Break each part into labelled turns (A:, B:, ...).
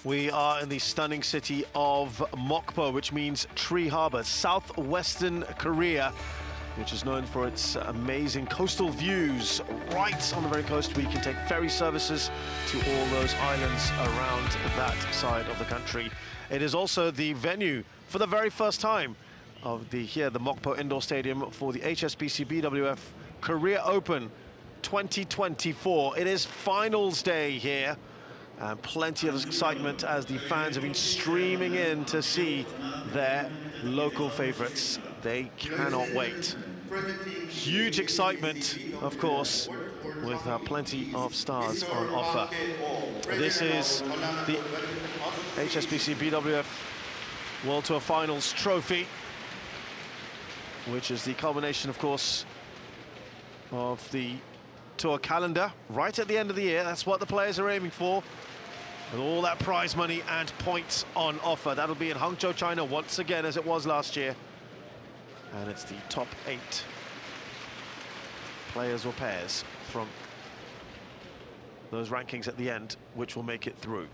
A: We are in the stunning city of Mokpo, which means Tree Harbor, southwestern Korea, which is known for its amazing coastal views right on the very coast, where you can take ferry services to all those islands around that side of the country. It is also the venue for the very first time of the Mokpo Indoor Stadium for the HSBC BWF Korea Open 2024. It is finals day here, and plenty of excitement as the fans have been streaming in to see their local favorites. They cannot wait. Huge excitement, of course, with plenty of stars on offer. This is the HSBC BWF World Tour Finals trophy, which is the culmination, of course, of the tour calendar right at the end of the year. That's what the players are aiming for, with all that prize money and points on offer. That'll be in Hangzhou, China, once again, as it was last year. And it's the top 8 players or pairs from those rankings at the end which will make it through.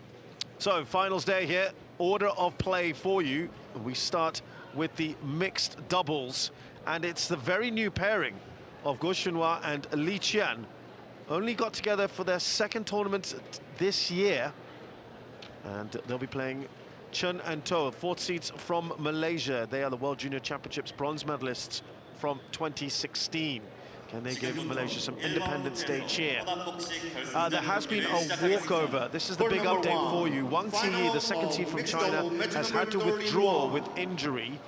A: So, finals day here, order of play for you. We start with the mixed doubles, and it's the very new pairing of Go Xunhua and Li Qian. Only got together for their second tournament this year, and they'll be playing Chen and To, 4th seeds from Malaysia. They are the World Junior Championships bronze medalists from 2016. Can they give Malaysia some Independence Day cheer? There has been a walkover. This is the big update for you. Wang Ziyi, the 2nd seed from China, has had to withdraw with injury.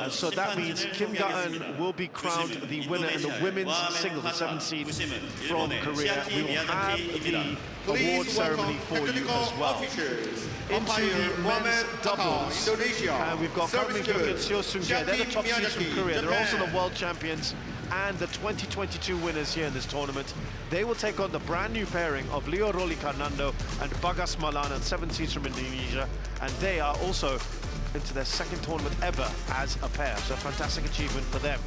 A: So that means Kim Da-eun will be crowned the winner in the women's singles, the 7th seed from Korea. We will have the award ceremony for you as well. Into the men's doubles, and we've got Kang Min-hyuk and Seo Seung-jae. They're the top seeds from Korea. They're also the world champions and the 2022 winners here in this tournament. They will take on the brand new pairing of Leo Rolikanando and Bagas Maulana, 7 seeds from Indonesia, and they are also into their second tournament ever as a pair, so a fantastic achievement for them.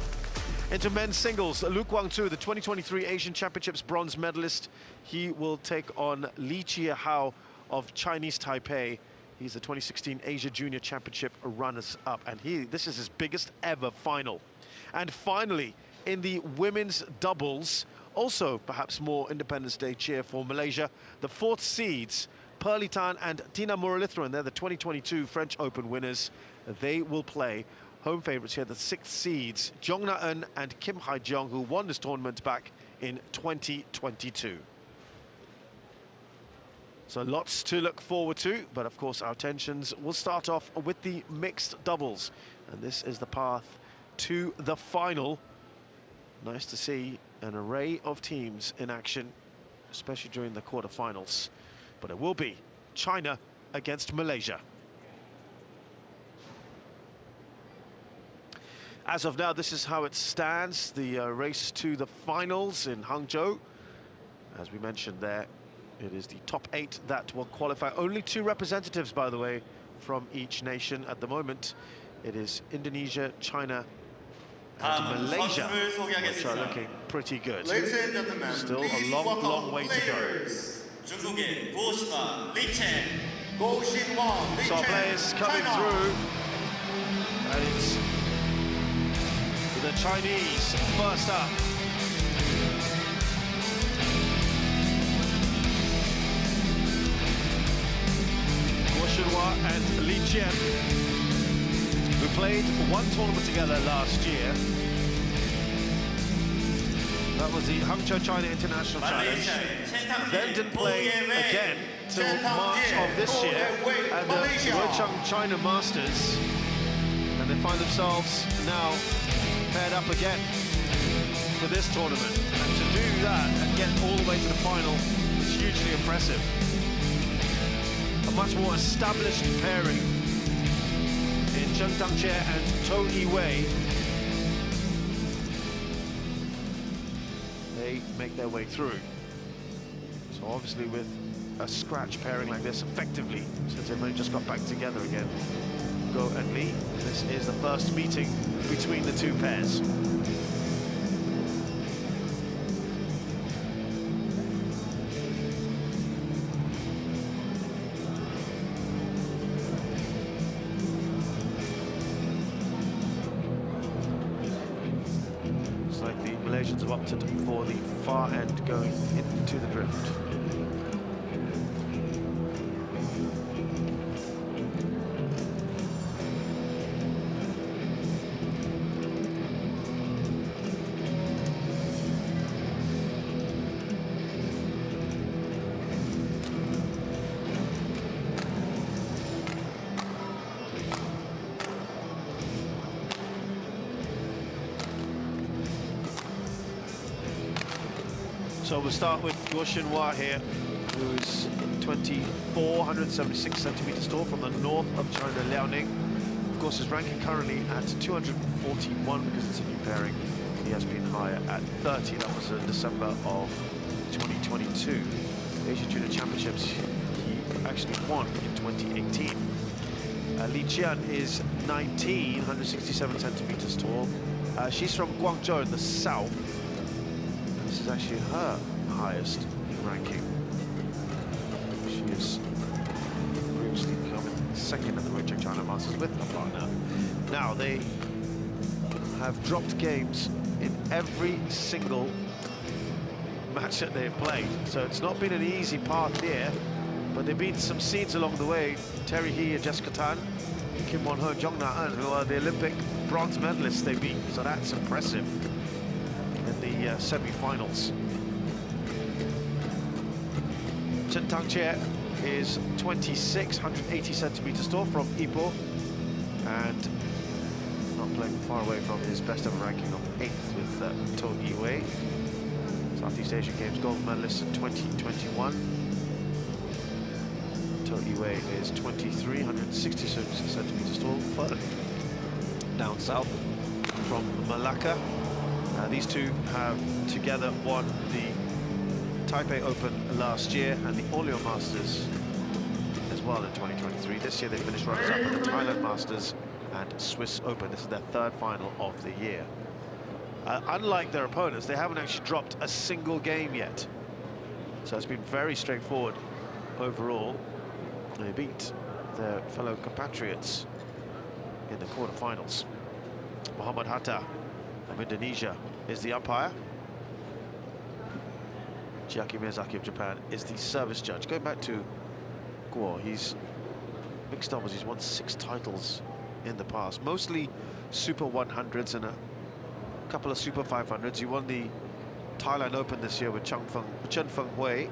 A: Into men's singles, Lu Guangzu, the 2023 Asian Championships bronze medalist, he will take on Li Chia-hao of Chinese Taipei. He's the 2016 Asia Junior Championship runners-up, and this is his biggest ever final. And finally, in the women's doubles, also perhaps more Independence Day cheer for Malaysia, the 4th seeds, Pearly Tan and Tina Muralitharan, they're the 2022 French Open winners. They will play home favourites here, the 6th seeds, Jong Na-eun and Kim Hae-jong, who won this tournament back in 2022. So lots to look forward to, but of course our attentions will start off with the mixed doubles. And this is the path to the final. Nice to see an array of teams in action, especially during the quarterfinals. But it will be China against Malaysia. As of now, this is how it stands. The race to the finals in Hangzhou. As we mentioned there, it is the top 8 that will qualify. Only 2 representatives, by the way, from each nation at the moment. It is Indonesia, China, and Malaysia, which are looking pretty good. Still a long, long way to go. So our players coming through, and it's the Chinese first up. Go Xunhua and Li Qian, who played one tournament together last year. That was the Hangzhou China International Challenge. Then didn't play again till March of this year at the Wuchang China Masters. And they find themselves now paired up again for this tournament. And to do that and get all the way to the final is hugely impressive. A much more established pairing in Zheng Dangqie and To Yiwei. They make their way through. So obviously with a scratch pairing like this, effectively, since they've only just got back together again, Go and Li, this is the first meeting between the 2 pairs. Russians have opted for the far end going into the drift. So we'll start with Guo Xinhua here, who is 176 centimeters tall, from the north of China, Liaoning. Of course, his ranking currently at 241 because it's a new pairing. He has been higher at 30. That was in December of 2022. Asian Junior Championships he actually won in 2018. Li Chen is 19, 167 centimeters tall. She's from Guangzhou in the south. This is actually her highest ranking. She has previously come second at the World China Masters with her partner. Now, they have dropped games in every single match that they've played. So it's not been an easy path here, but they've beaten some seeds along the way. Terry He and Jessica Tan, Kim Won-ho, Jong Na-eun, who are the Olympic bronze medalists they beat. So that's impressive. The semi-finals. Chen Tangche is 26, 180 centimeters tall, from Ipoh, and not playing far away from his best ever ranking of 8th with To Iwei, Southeast Asian Games gold medalist in 2021. To Iwei is 23, 166 centimeters tall, further down south from Malacca. These two have together won the Taipei Open last year and the Orléans Masters as well in 2023. This year they finished runners-up at the Thailand Masters and Swiss Open. This is their third final of the year. Unlike their opponents, they haven't actually dropped a single game yet. So it's been very straightforward overall. They beat their fellow compatriots in the quarterfinals. Muhammad Hatta of Indonesia is the umpire. Chiaki Miyazaki of Japan is the service judge. Going back to Guo, he's mixed doubles. He's won 6 titles in the past, mostly Super 100s and a couple of Super 500s. He won the Thailand Open this year with Chen Fenghui.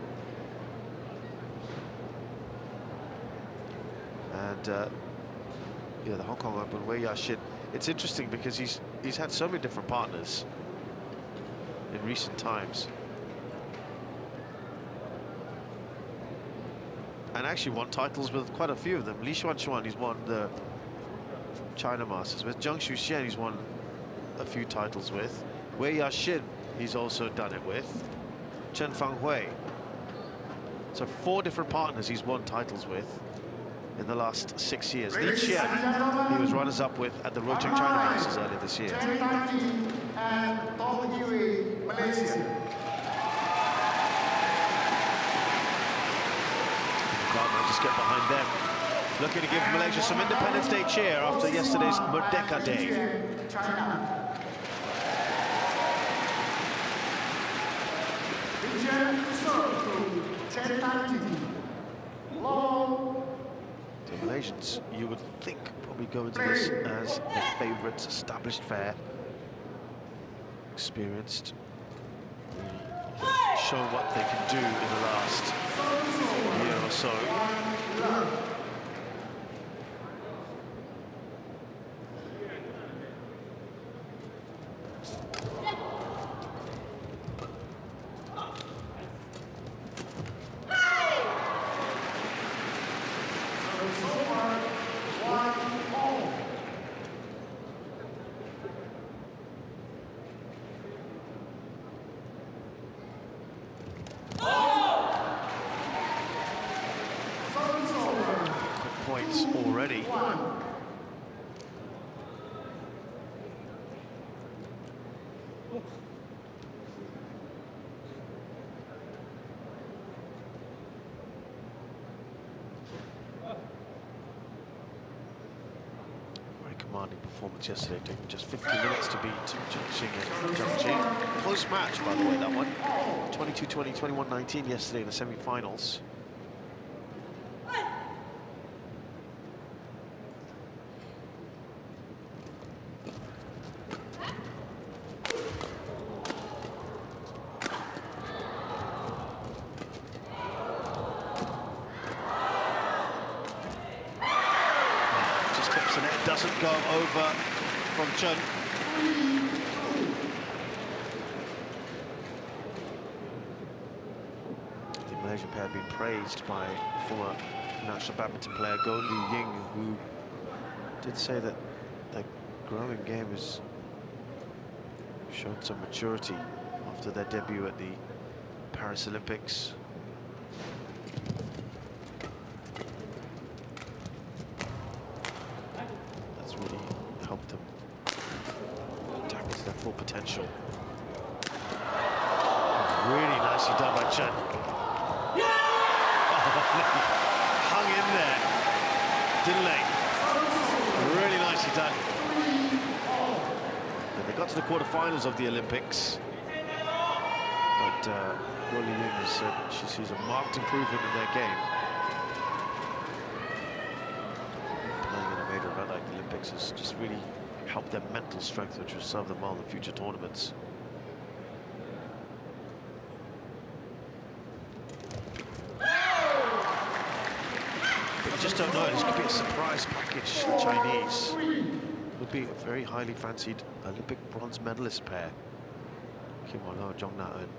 A: And yeah, the Hong Kong Open, Wei Yaxin. It's interesting because he's had so many different partners in recent times, and actually won titles with quite a few of them. Li Xuanxuan, he's won the China Masters with. Zhang Xuxian, he's won a few titles with. Wei Yaxin, he's also done it with. Chen Fenghui. So 4 different partners he's won titles with in the last 6 years. Li Chen, he was runners-up with at the World China Masters earlier this year.
B: And Malaysian.
A: Just get behind them. Looking to give Malaysia some Independence Day cheer after yesterday's Merdeka Day. The Malaysians, you would think, probably go into this as the favourites, established fair, experienced, shown what they can do in the last year or so. Points already. commanding performance yesterday, taking just 15 minutes to beat Chen. Close match, by the way, that one. 22-20, 21-19 yesterday in the semi-finals. Doesn't go over from Chen. The Malaysian pair have been praised by former national badminton player Goh Liu Ying, who did say that their growing game has shown some maturity after their debut at the Paris Olympics. Helped them tap into their full potential. Really nicely done by Chen. Hung in there, didn't they? Really nicely done. And they got to the quarterfinals of the Olympics, but Goh Liu Ying has said she sees a marked improvement in their game. Like the Olympics has just really helped their mental strength, which will serve them well in future tournaments. But you just don't know, this could be a surprise package. The Chinese would be a very highly fancied Olympic bronze medalist pair. Kim Won-ho, Jong Na-eun.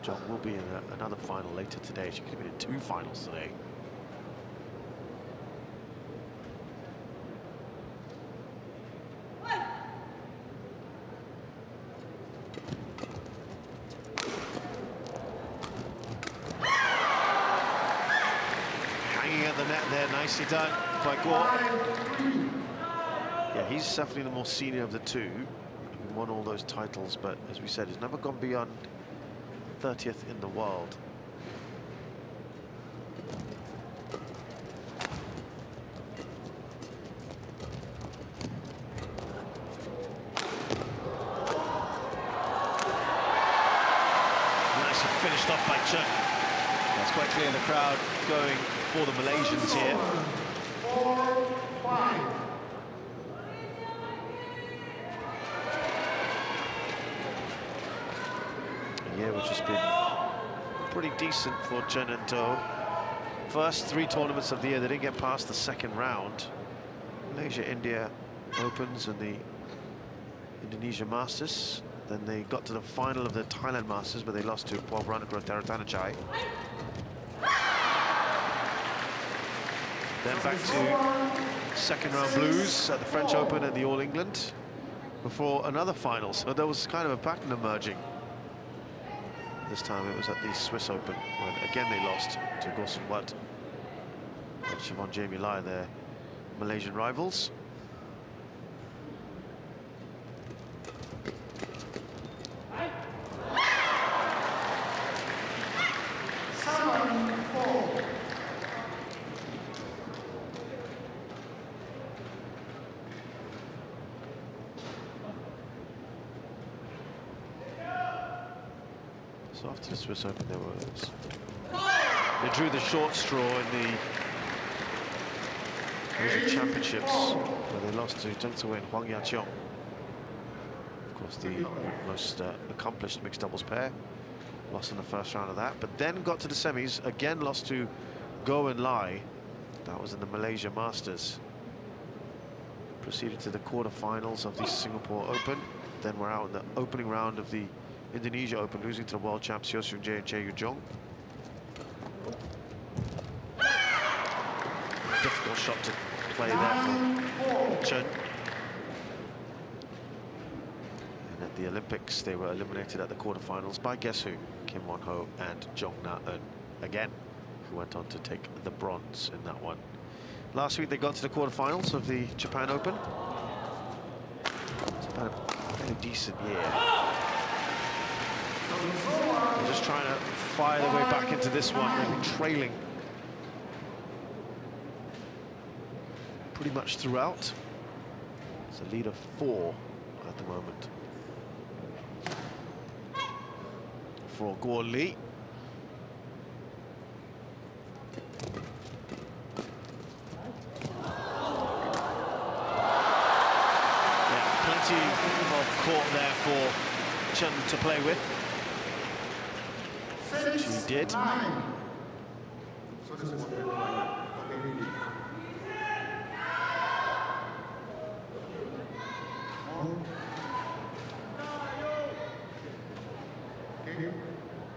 A: Jong will be in another final later today. She could have been in 2 finals today. The net there, nicely done by Goh. Yeah, he's definitely the more senior of the two. He won all those titles, but as we said, he's never gone beyond 30th in the world. Nicely finished off by Chen. That's quite clear, the crowd going for the Malaysians here.
B: 4-5.
A: Yeah, which has been pretty decent for Chen and To. First 3 tournaments of the year, they didn't get past the second round. Malaysia, India Opens and the Indonesia Masters. Then they got to the final of the Thailand Masters, but they lost to Pawranakra Taratanachai. Then back to second round blues at the French Open and the All England before another final. So there was kind of a pattern emerging. This time it was at the Swiss Open when again they lost to Gosung Wat and Siobhan Jamie Lai, their Malaysian rivals. So after the Swiss Open, they drew the short straw in the World Championships, where they lost to Zheng Ziwei and Huang Yaqiong. Of course, the most accomplished mixed doubles pair. Lost in the first round of that, but then got to the semis, again lost to Goh and Lai. That was in the Malaysia Masters. Proceeded to the quarterfinals of the Singapore Open. Then we're out in the opening round of the Indonesia Open, losing to the world champs Hyo Seung-jae and Chae Yu-jong. Difficult shot to play there from Chen. And at the Olympics, they were eliminated at the quarterfinals by guess who? Kim Won-ho and Jong Na-eun, again, who went on to take the bronze in that one. Last week, they got to the quarterfinals of the Japan Open. It's about a fairly decent year. They're just trying to fire their way back into this one. They've been trailing pretty much throughout. It's a lead of 4 at the moment for Guo Li. Plenty of court there for Chen to play with. She did.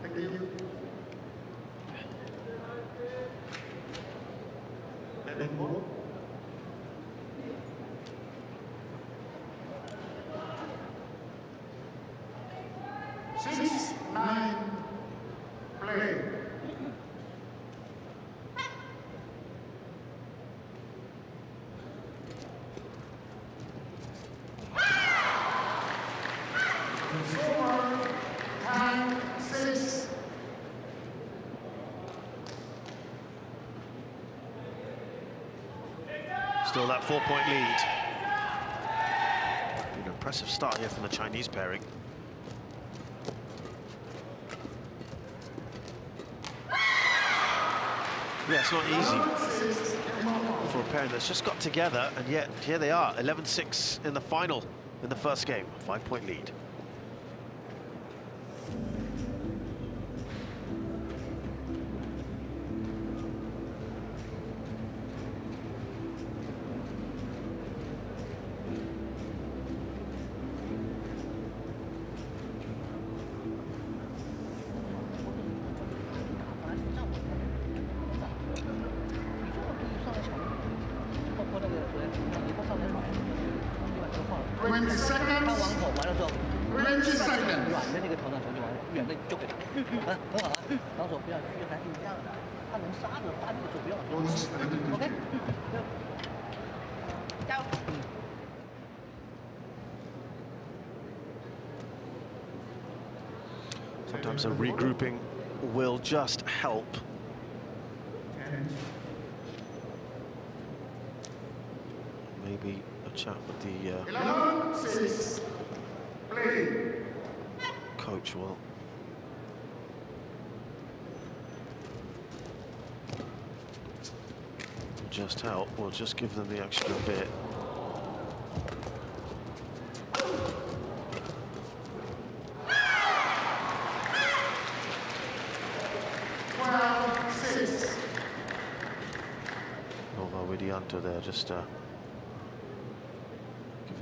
B: Thank you. Six, 9, play. Time, 6.
A: Still that 4-point lead. An impressive start here from the Chinese pairing. Yeah, it's not easy for a pairing that's just got together, and yet here they are, 11-6 in the final in the first game, 5-point lead. Sometimes a regrouping will just help. Maybe a chat with the coach will just help. We'll just give them the extra bit. They're just giving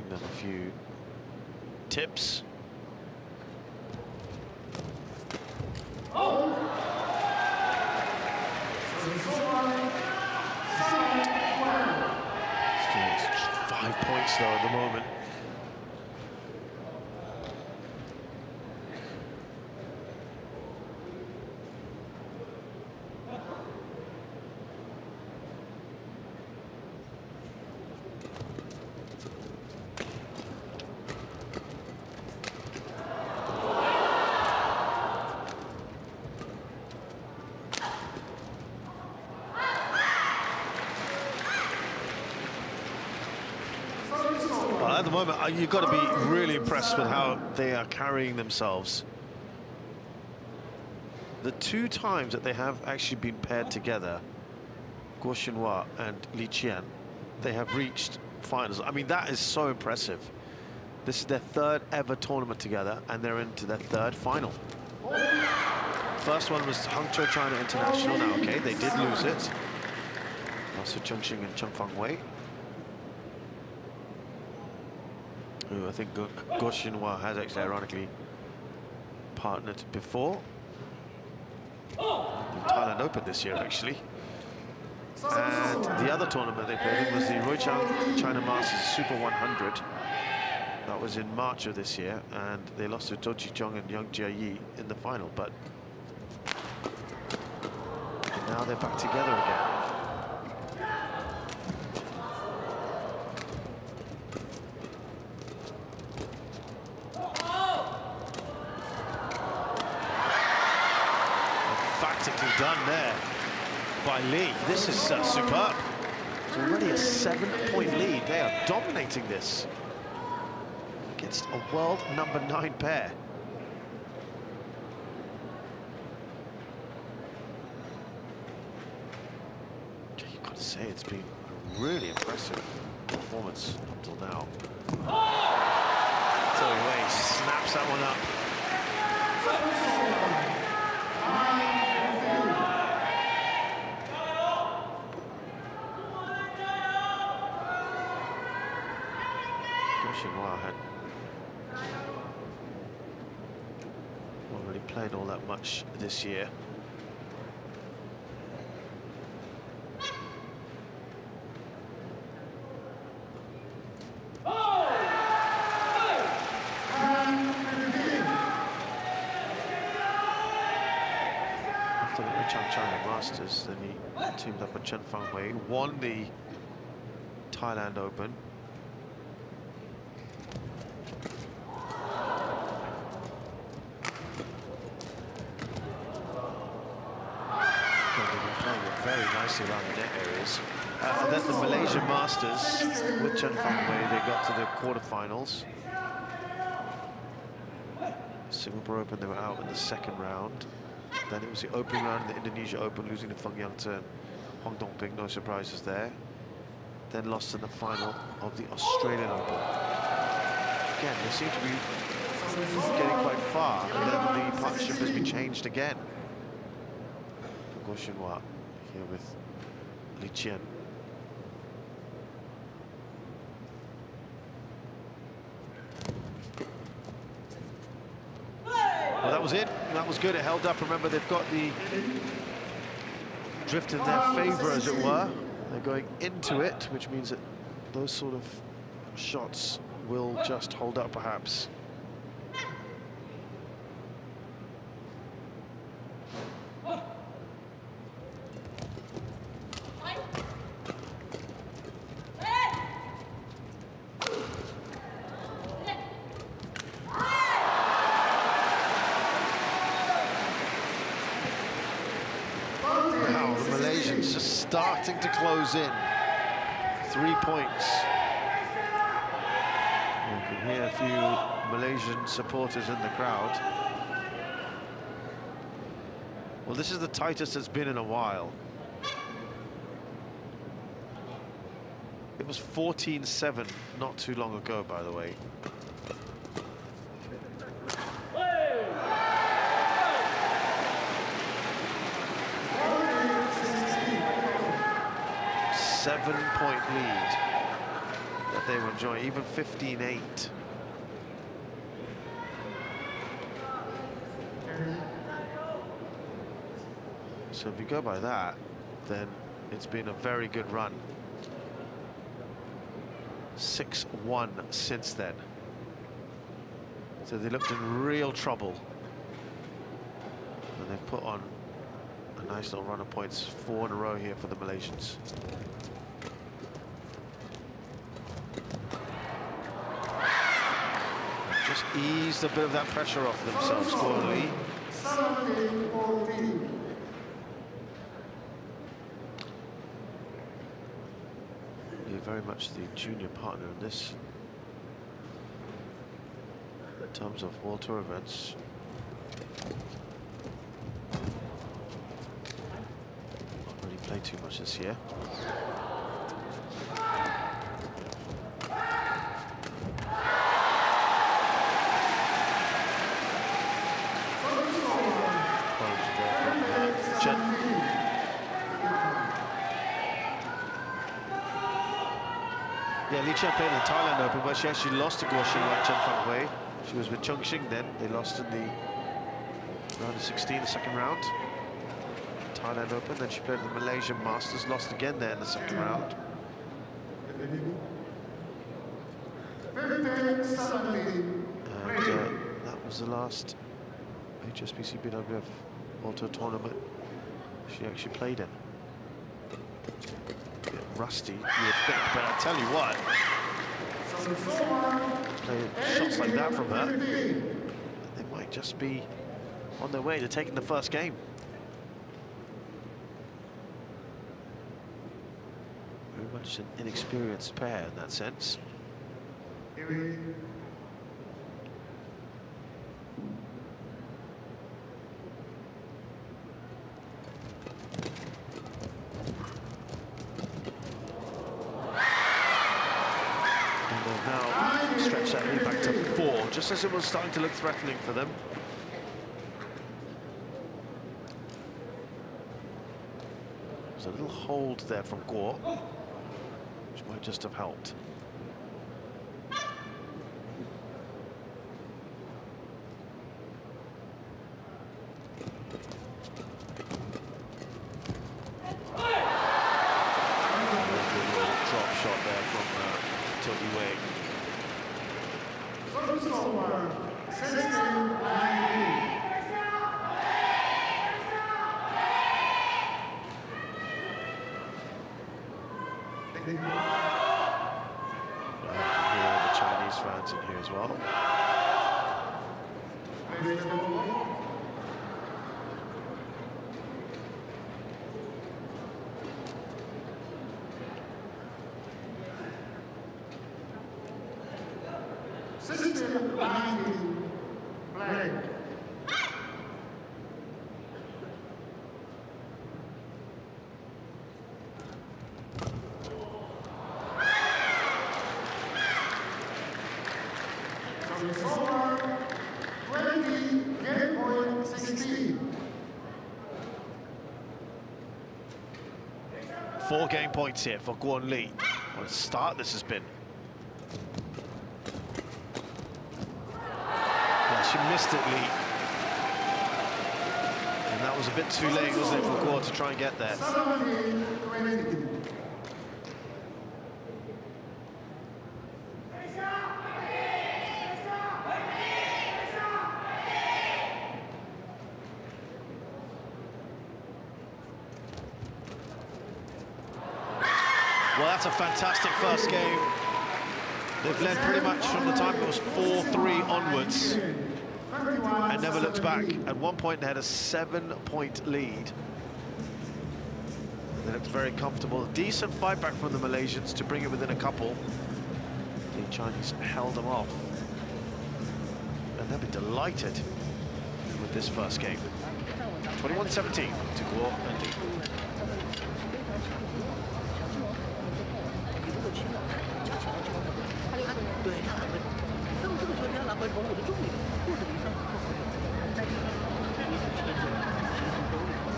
A: them a few tips. Still 5 points though at the moment. At the moment, you've got to be really impressed with how they are carrying themselves. The 2 times that they have actually been paired together, Guo Xinhua and Li Qian, they have reached finals. I mean, that is so impressive. This is their 3rd ever tournament together, and they're into their 3rd final. First one was Hangzhou China International. Now, okay, they did lose it. Also Chengxing and Cheng Fangwei, who I think Guo Xinhua has actually ironically partnered before. The Thailand Open this year, actually. And the other tournament they played in was the Ruichang China Masters Super 100. That was in March of this year, and they lost to Zhou Qizhong and Yang Jieyi in the final, but now they're back together again. Done there by Li. This is superb. It's already a 7-point lead. They are dominating this. against a world number 9 pair. You've got to say, it's been a really impressive performance up till now. So anyway, snaps that one up. Wow, had not really played all that much this year. After the China Masters, then he teamed up with Chen, won the Thailand Open. Very nicely around the net areas. And then the Malaysian Masters with Chen, they got to the quarterfinals. Singapore Open, they were out in the second round. Then it was the opening round of the Indonesia Open, losing to Feng Yang to Huang Dongping, no surprises there. Then lost in the final of the Australian Open. Again, they seem to be getting quite far, and then the partnership has been changed again. For Guo Xinhua here with Chen. Well, that was it. That was good. It held up. Remember, they've got the drift in their favor, as it were. They're going into it, which means that those sort of shots will just hold up, perhaps. Just starting to close in. 3 points. You can hear a few Malaysian supporters in the crowd. Well, this is the tightest it's been in a while. It was 14-7 not too long ago, by the way. 7-point lead that they were enjoying, even 15-8. So if you go by that, then it's been a very good run. 6-1 since then. So they looked in real trouble. And they've put on a nice little run of points, 4 in a row here for the Malaysians. Just eased a bit of that pressure off themselves, Guo. You're very much the junior partner in this. In terms of World Tour events. Not really played too much this year. Chen. Yeah, Chen played in the Thailand Open, but she actually lost to Guo Xinhua, Chen Fenghui. She was with Chongqing then. They lost in the round of 16, the second round. Thailand Open, then she played in the Malaysian Masters, lost again there in the second round. And that was the last HSBC BWF World Tour tournament she actually played in. A bit rusty, you would think, but I tell you what, playing shots like that from her, they might just be on their way to taking the first game. Very much an inexperienced pair in that sense. And they've now stretched that lead back to 4, just as it was starting to look threatening for them. There's a little hold there from Guo, which might just have helped. The Chinese fans in here as well. Four game points here for Guan Li. What a start this has been. Yeah, she missed it, Li. And that was a bit too late, wasn't it, for Guo to try and get there. Well, that's a fantastic first game. They've led pretty much from the time it was 4-3 onwards and never looked back. At one point, they had a 7-point lead. They looked very comfortable. Decent fight back from the Malaysians to bring it within a couple. The Chinese held them off. And they'll be delighted with this first game. 21-17 to Guo and Li.
C: 对，他很会。那么这个球你要拿回从我的重力或者离上，在这个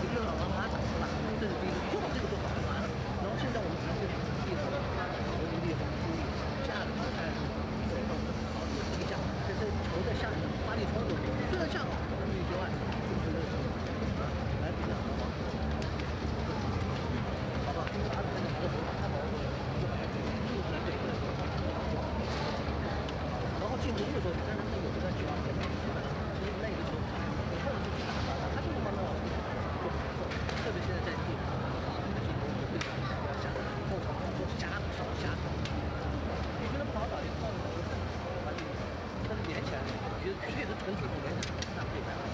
C: 一个往马场是吧？这是第一个，做好这个做好就完了。然后现在我们还是力和力和助力，下个比赛对，好一下，这是球在下面发力操作，虽然下好，但是之外，就是来比较好，好吧？打的那个球，他保护。 进攻的时候，但是他有的在球前面，其实那个球，你看就是打他，他这个方面就不错，特别现在在地上，进攻就非常要下的，后场就瞎少瞎搞。你觉得跑打一套的，把你，但是连起来，觉得确实纯体能连起来，那可以办法。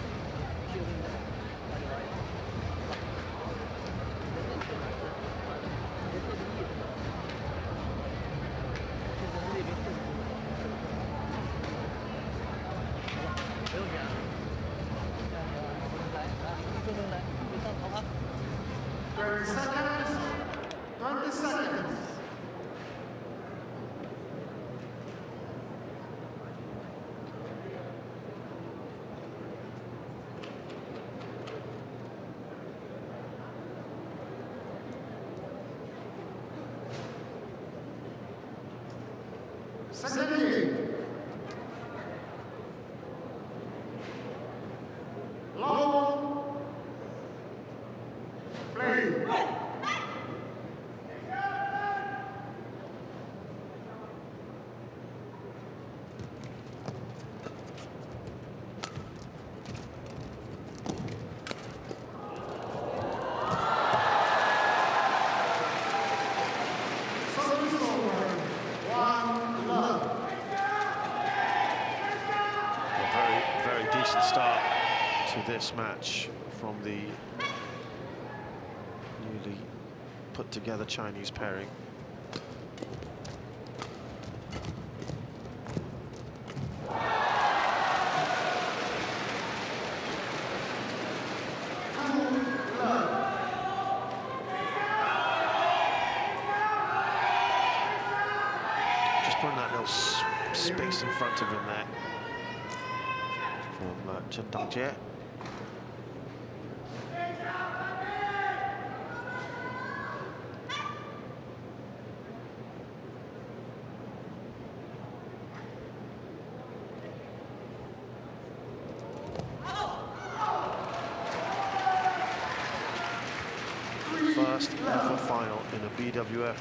C: 就把你玩一套，人家确实是，也特别意思。现在那边更。 没有钱，来，这边来，你上跑啊！
B: 20 seconds. 20 seconds. Second game. Long play. Service over. 1 love.
A: A very decent start to this match from the newly put together Chinese pairing. Just putting that little space in front of him there from Chen.
C: First ever final in a BWF,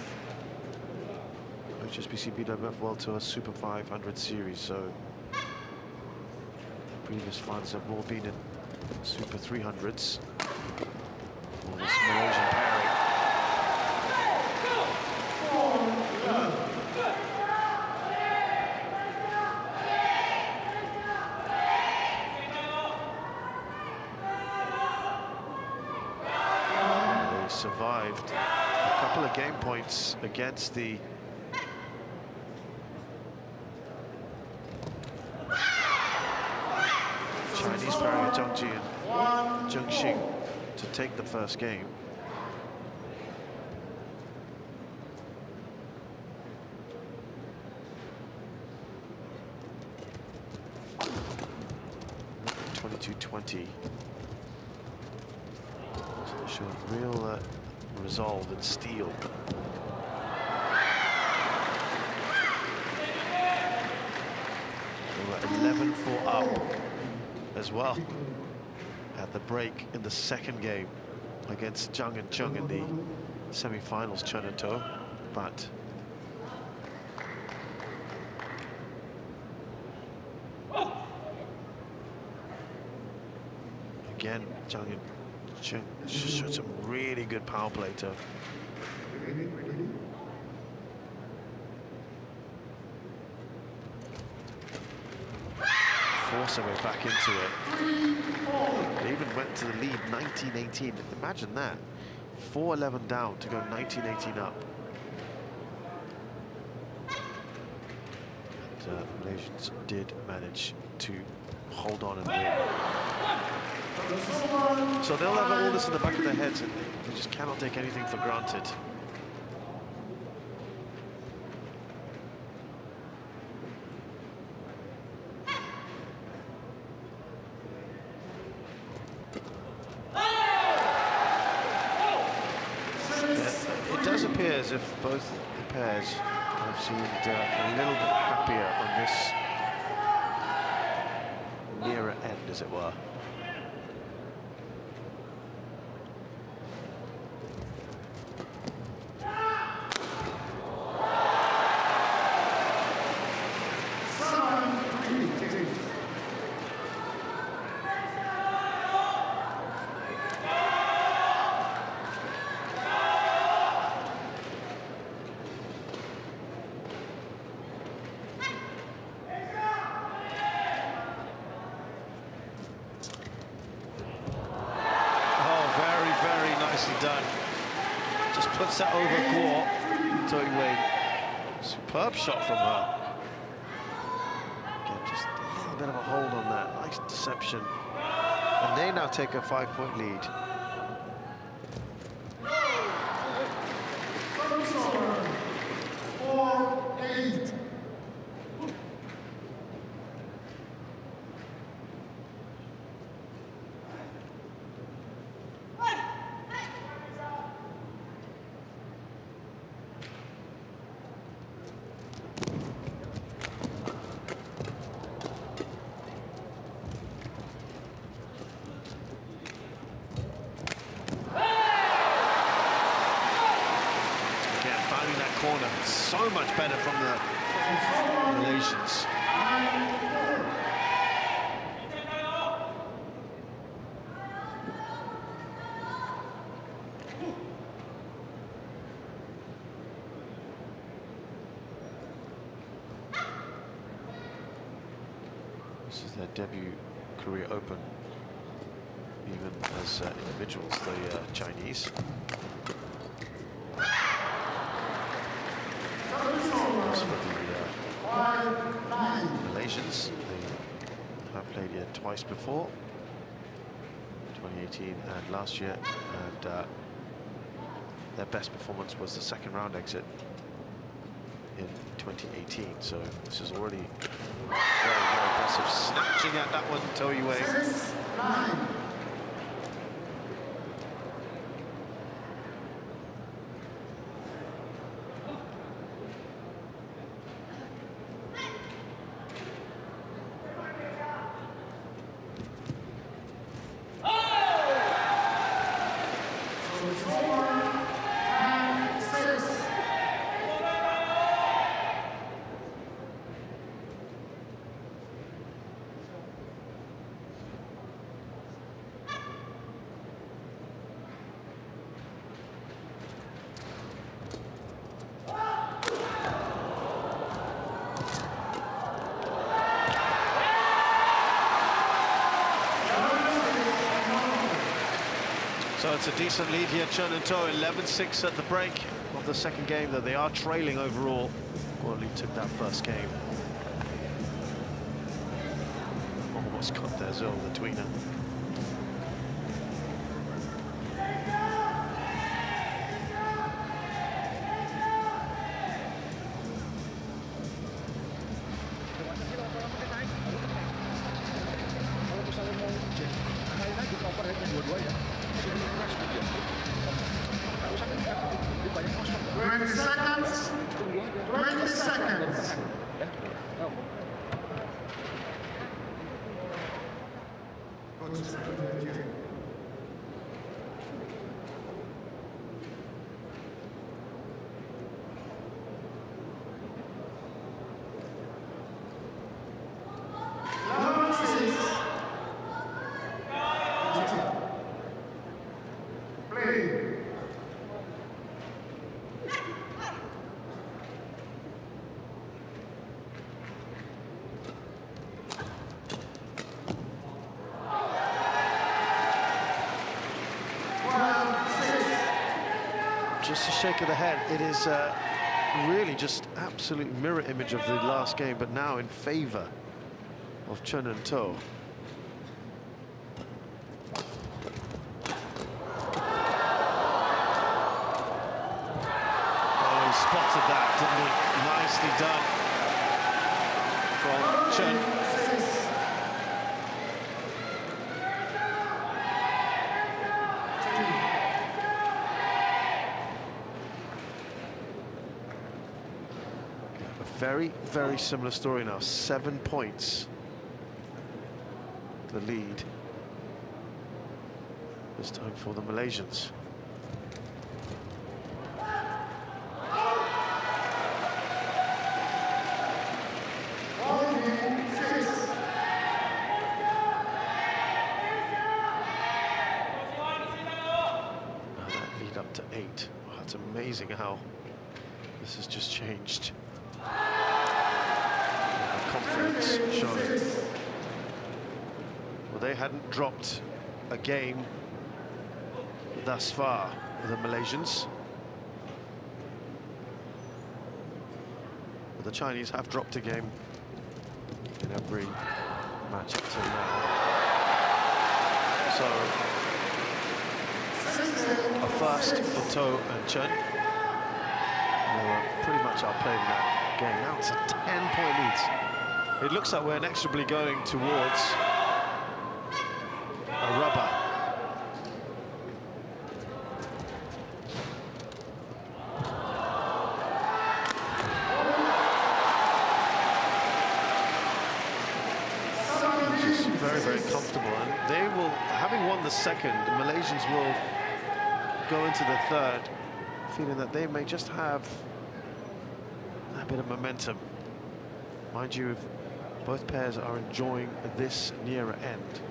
C: HSBC BWF World Tour Super 500 series. So previous finals have all been in Super 300s for this Malaysian pairing. Survived a couple of game points against the Chinese pair Zhangji and Zheng Xing to take the first game. (22-20). Showing real resolve and steel. They were 11-4 up as well at the break in the second game against Zhang and Chung in the semi-finals, Chen and To, but again, Zhang and Chen showed some really good power play to force their way back into it. They even went to the lead 19-18. Imagine that. 4-11 down to go 19-18 up. And Malaysians did manage to hold on and win. So they'll have all this in the back of their heads, and they just cannot take anything for granted. It does appear as if both the pairs have seemed a little bit happier on this nearer end, as it were. Done. Just puts that over Guo. Superb shot from her. Again, just a little bit of a hold on that. Nice deception. And they now take a 5-point lead. Corner, so much better from the Malaysians. This is their debut Korea Open, even as individuals, the Chinese. For the Malaysians, they have played here twice before, 2018 and last year, and their best performance was the second round exit
A: in 2018. So this is already very, very impressive. Snatching at that one, Toe Yue.
B: 6-9.
A: So it's a decent lead here, Chen and Toe, 11-6 at the break of the second game, though they are trailing overall. Guanli took that first game. Almost got their zone, the tweener. Just a shake of the head. It is really just absolute mirror image of the last game, but now in favor of Chen and Toe. Oh, he spotted that, didn't he? Nicely done from Chen. Very, very similar story now. 7 points. The lead. This time for the Malaysians. Now that lead up to 8. Wow, that's amazing how this has just changed. Confidence showing. Well, they hadn't dropped a game thus far, the Malaysians. But the Chinese have dropped a game in every match up till now. So, a first for Toe and Chen. They were pretty much outplaying that game. Now it's a 10-point lead. It looks like we're inexorably going towards a rubber. Which is very, very comfortable. And they will, having won the second, the Malaysians will go into the third, feeling that they may just have a bit of momentum. Mind you, if both pairs are enjoying this nearer end,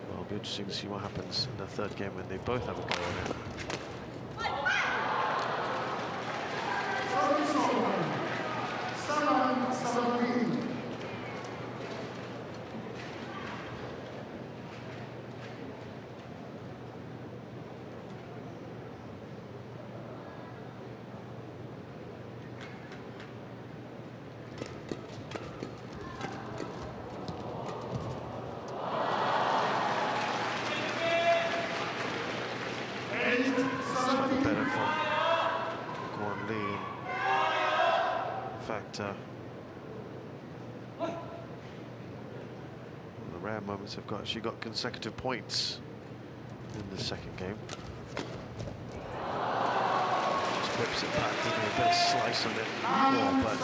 A: well, it'll be interesting to see what happens in the third game when they both have a go at it. the rare moments she got consecutive points in the second game. Just whips it back, doesn't he? A bit of slice on it, but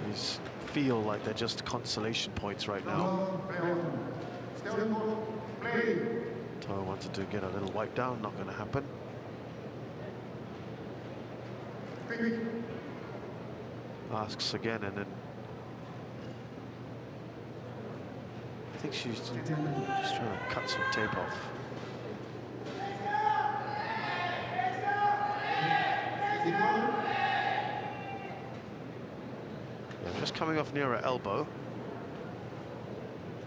A: these feel like they're just consolation points right now. Toa wanted to get a little wipe down, not going to happen. Asks again, and then I think she's just trying to cut some tape off. Yeah, just coming off near her elbow.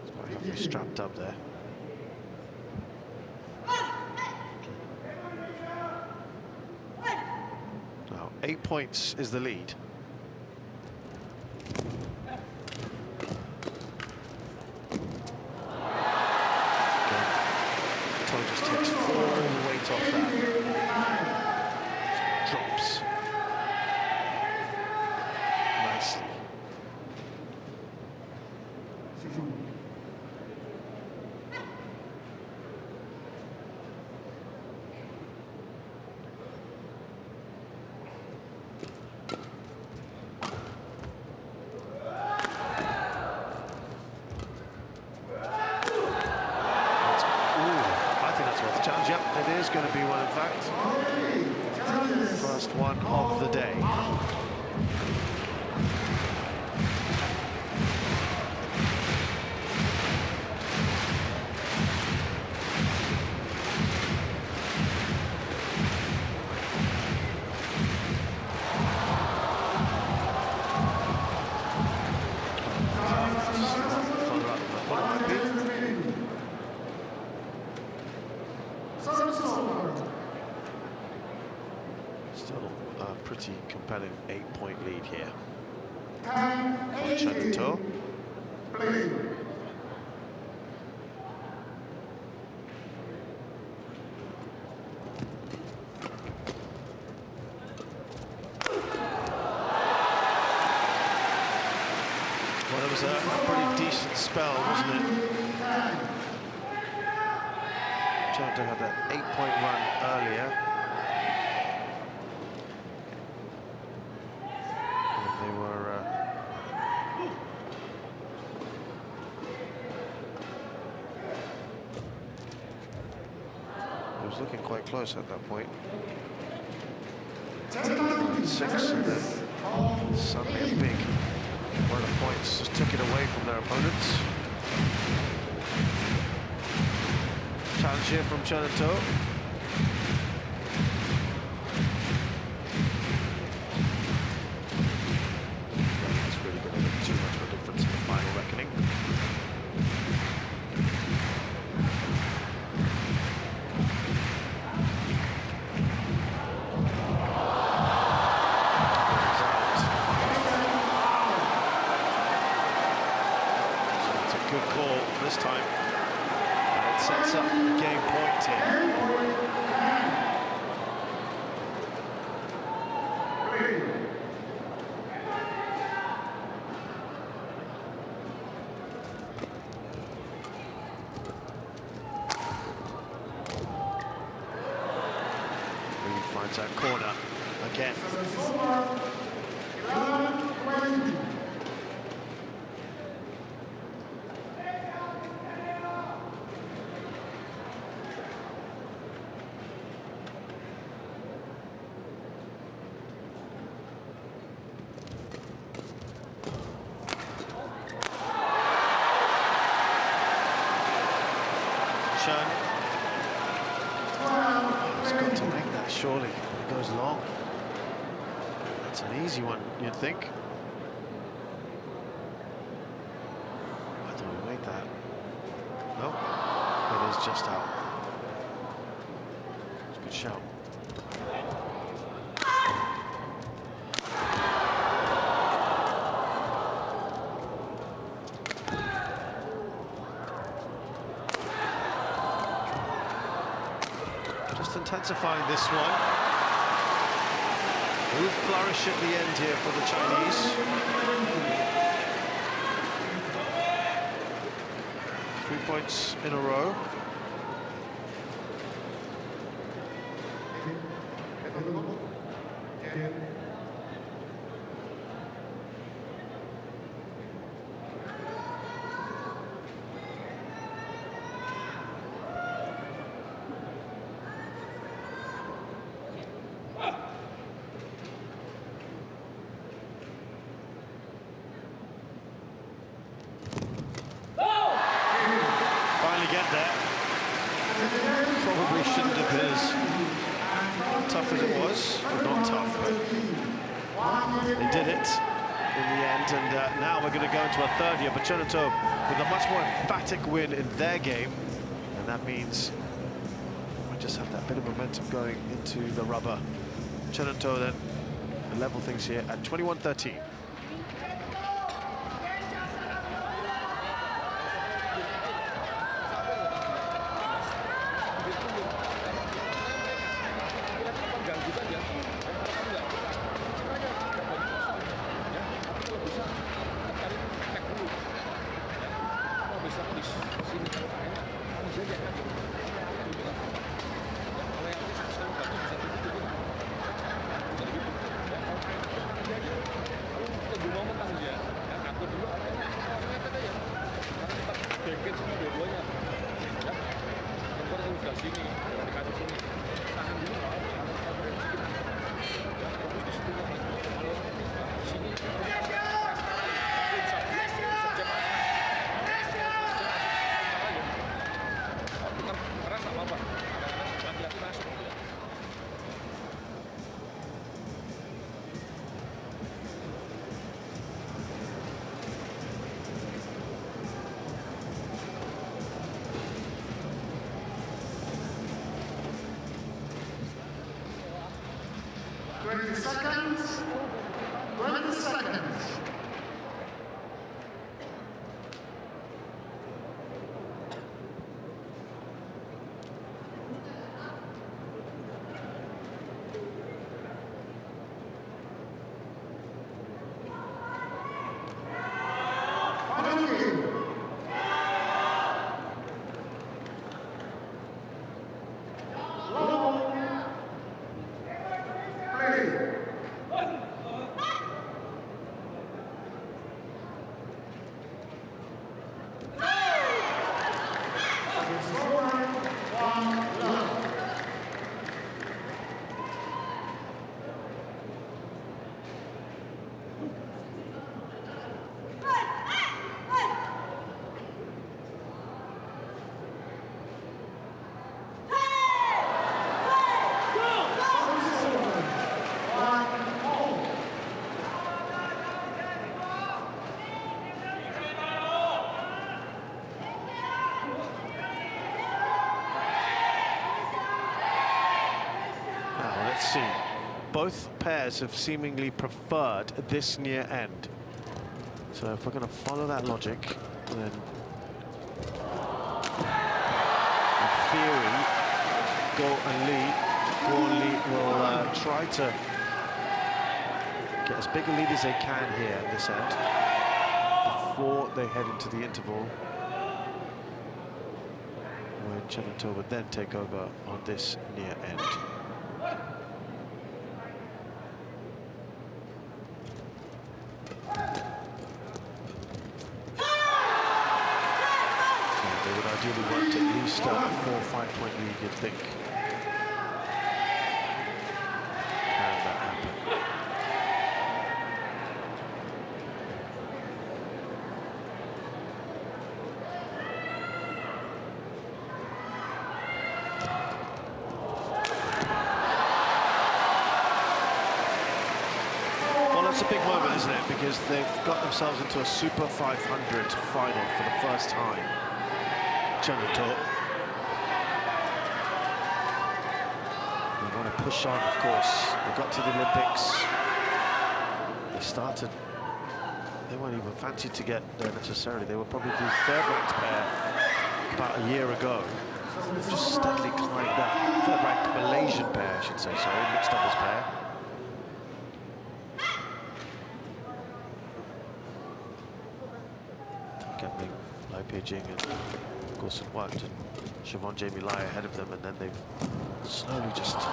A: It's quite heavily strapped up there. Now, 8 points is the lead. Just takes all the weight off that. Drops nicely. Yep, it is going to be one, in fact. First one of the day. Still a pretty compelling 8-point lead here for Chen. Well, it was a pretty decent spell, wasn't it? Chen had that 8-point run earlier. Looking quite close at that point. 6, and then suddenly a big run of points just took it away from their opponents. Challenge here from Chen and Toa. It's really going to make too much of a difference in the final reckoning. Good call this time. And it sets up game point here. Reed finds that corner again. Chen. He's got to make that, surely. It goes long. That's an easy one, you'd think. I thought he made that. No, it is just out. It's a good shout. Intensifying this one. little flourish at the end here for the Chinese. 3 points in a row. Get there. Probably shouldn't have been as tough as it was. Well, not tough, but they did it in the end. And now we're going to go into a third year, but Chen with a much more emphatic win in their game. And that means we just have that bit of momentum going into the rubber. Chen then level things here at 21-13.
B: Seconds. 20 seconds.
A: Let's see. Both pairs have seemingly preferred this near end. So if we're going to follow that logic, then in theory, Guo Li will try to get as big a lead as they can here at this end before they head into the interval, when Chen would then take over on this near end. Ideally want at least a 4 or 5 point lead, you'd think. Can that happen? Well, that's a big moment, isn't it? Because they've got themselves into a Super 500 final for the first time. Chen. They want to push on, of course. They got to the Olympics. They weren't even fancied to get there necessarily. They were probably the third-ranked pair about a year ago. They've just steadily climbed up. Third-ranked Malaysian pair, I should say, sorry, mixed doubles pair. Kepling, Lai Pei-Jing and Goh Sun Wat and Siobhan Jamie Lai ahead of them, and then they've slowly just picked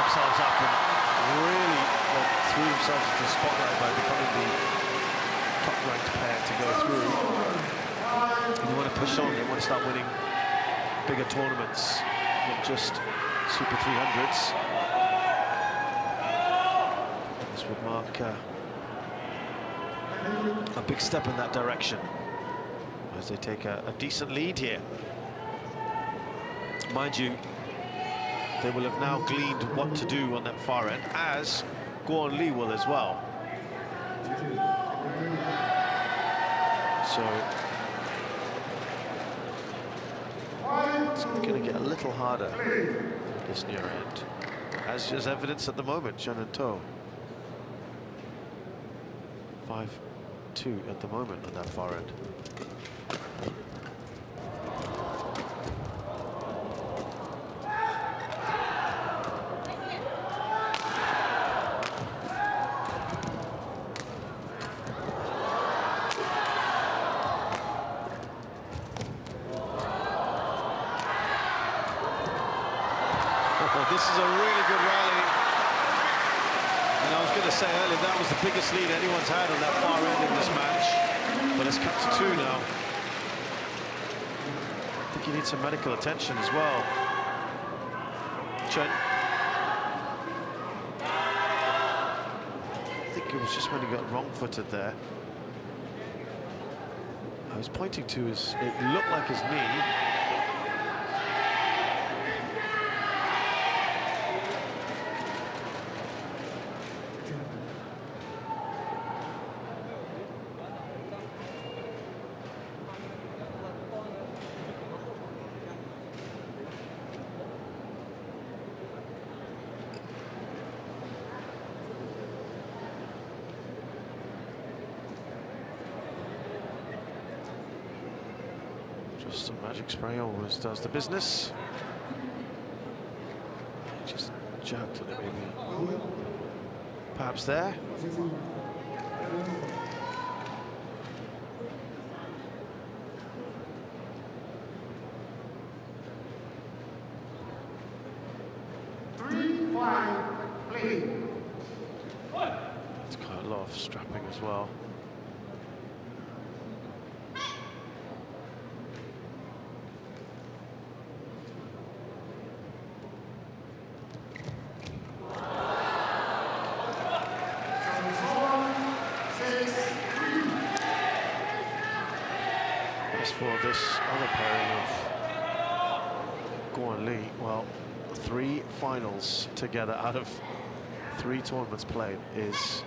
A: themselves up and really threw themselves into the spotlight by becoming the top-ranked pair to go through. And they want to push on, they want to start winning bigger tournaments, not just Super 300s. This would mark a big step in that direction as they take a decent lead here. Mind you, they will have now gleaned what to do on that far end, as Guan Li will as well. So it's going to get a little harder this near end, as is evidence at the moment. Chen and To 5-2 at the moment on that far end. This is a really good rally, and I was going to say earlier that was the biggest lead anyone's had on that far end in this match, but it's cut to 2 now. I think he needs some medical attention as well. Chen. I think it was just when he got wrong-footed there. I was pointing to his, it looked like his knee. Just some magic spray always does the business. Just jerked at it maybe. Perhaps there. It's quite a lot of strapping as well. As for this other pairing of Guan Li, well, 3 finals together out of 3 tournaments played is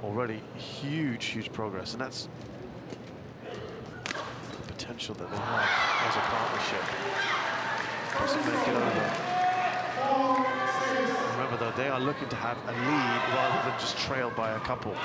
A: already huge progress, and that's the potential that they have as a partnership to make it over. Remember though, they are looking to have a lead rather than just trailed by a couple.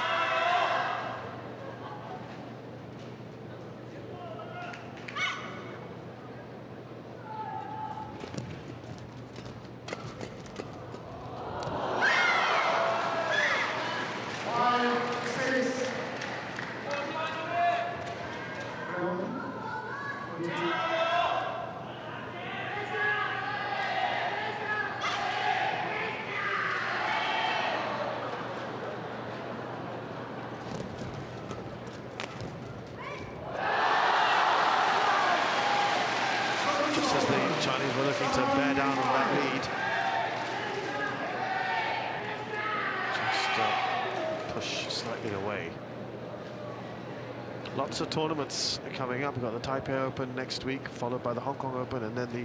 A: Chinese were looking to bear down on that lead. Just push slightly away. Lots of tournaments coming up. We've got the Taipei Open next week, followed by the Hong Kong Open, and then the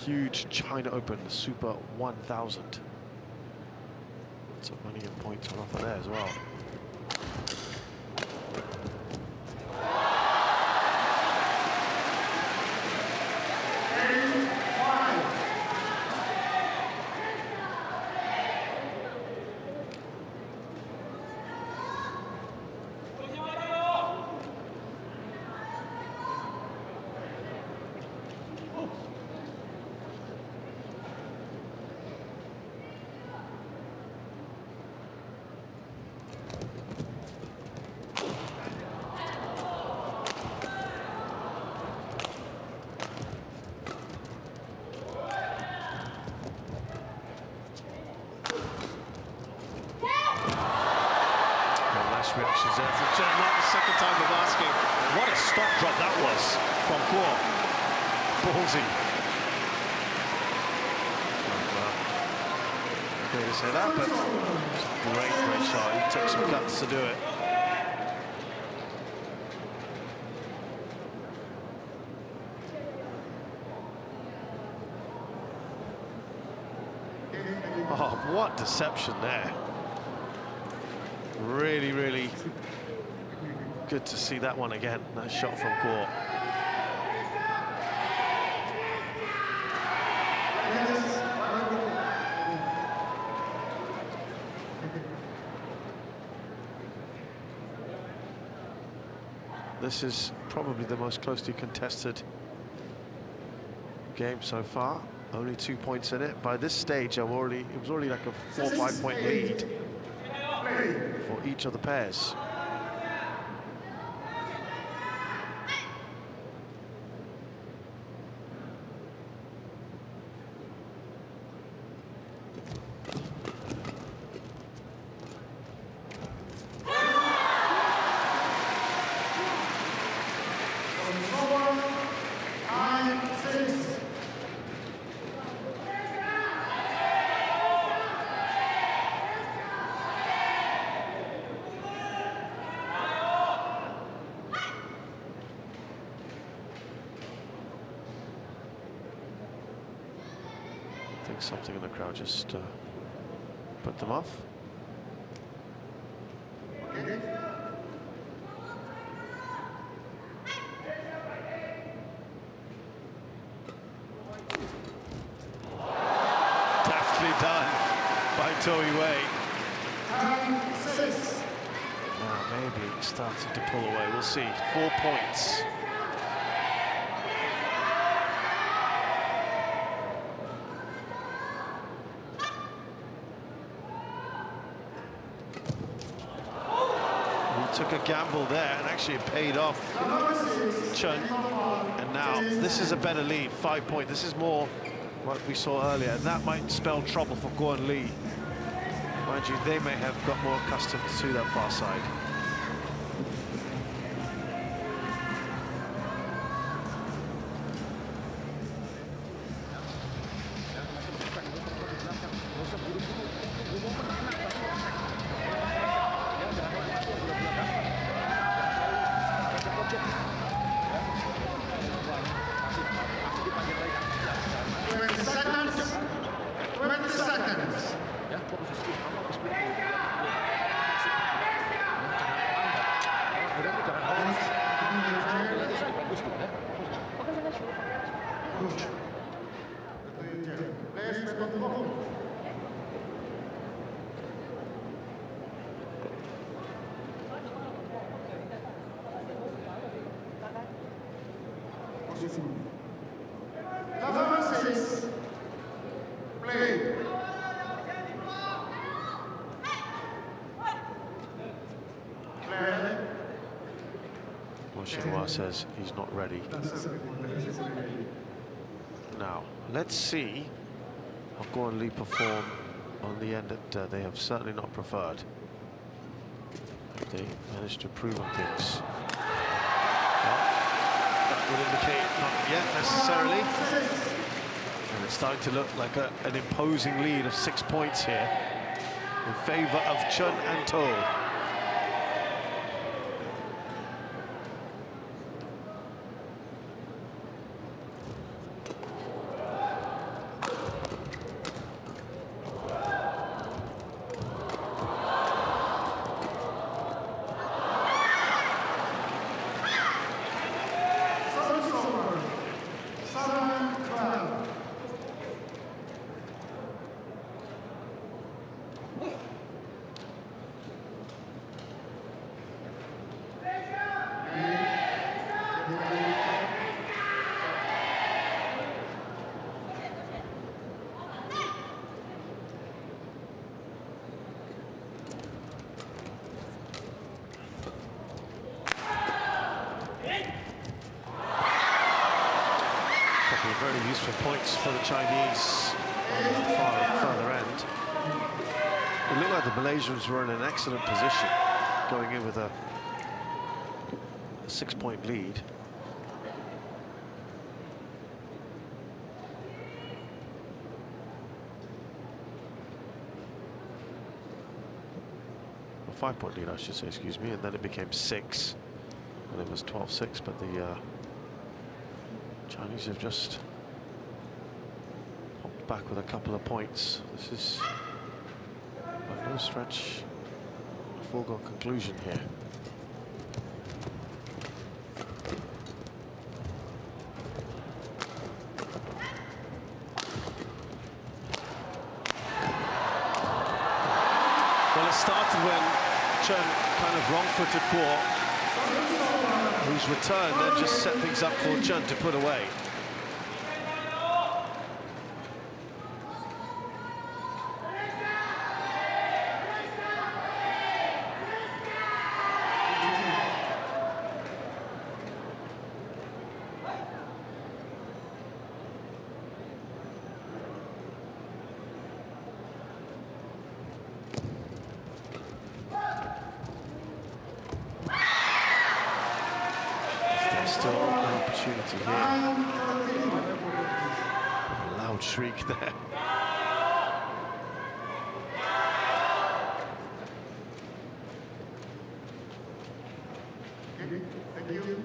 A: huge China Open, the Super 1000. Lots of money and points on offer there as well. Nice reactions there from Chen. Not the second time of asking. What a stop drop that was from Guo. Ballsy. Great to say that, but great shot. He took some guts to do it. Oh, what deception there. Really, really good to see that one again. That shot from Guo. This is probably the most closely contested game so far. Only 2 points in it. By this stage, it was already like a 4 or 5 point lead for each of the pairs. I think something in the crowd just put them off. Deftly done by Toei Wei. Now maybe starting to pull away. We'll see. 4 points. Took a gamble there, and actually it paid off Chen. And now this is a better lead, 5 points. This is more what we saw earlier, and that might spell trouble for Guo and Lee. Mind you, they may have got more accustomed to that far side. Shinhua says he's not ready. Now, let's see how Guo and Lee perform on the end that they have certainly not preferred. They managed to improve on things. Well, that would indicate not yet necessarily. And it's starting to look like an imposing lead of 6 points here in favor of Chen and To. Very useful points for the Chinese on the further end. It looked like the Malaysians were in an excellent position going in with a 6-point lead. A 5-point lead, I should say, excuse me, and then it became 6, and it was 12-6, but the Chinese have just popped back with a couple of points. This is by no stretch a foregone conclusion here. Well, it started when Chen kind of wrong-footed caught, whose return then just set things up for Chen to put away. Still an opportunity here. A loud shriek there.
B: Thank you.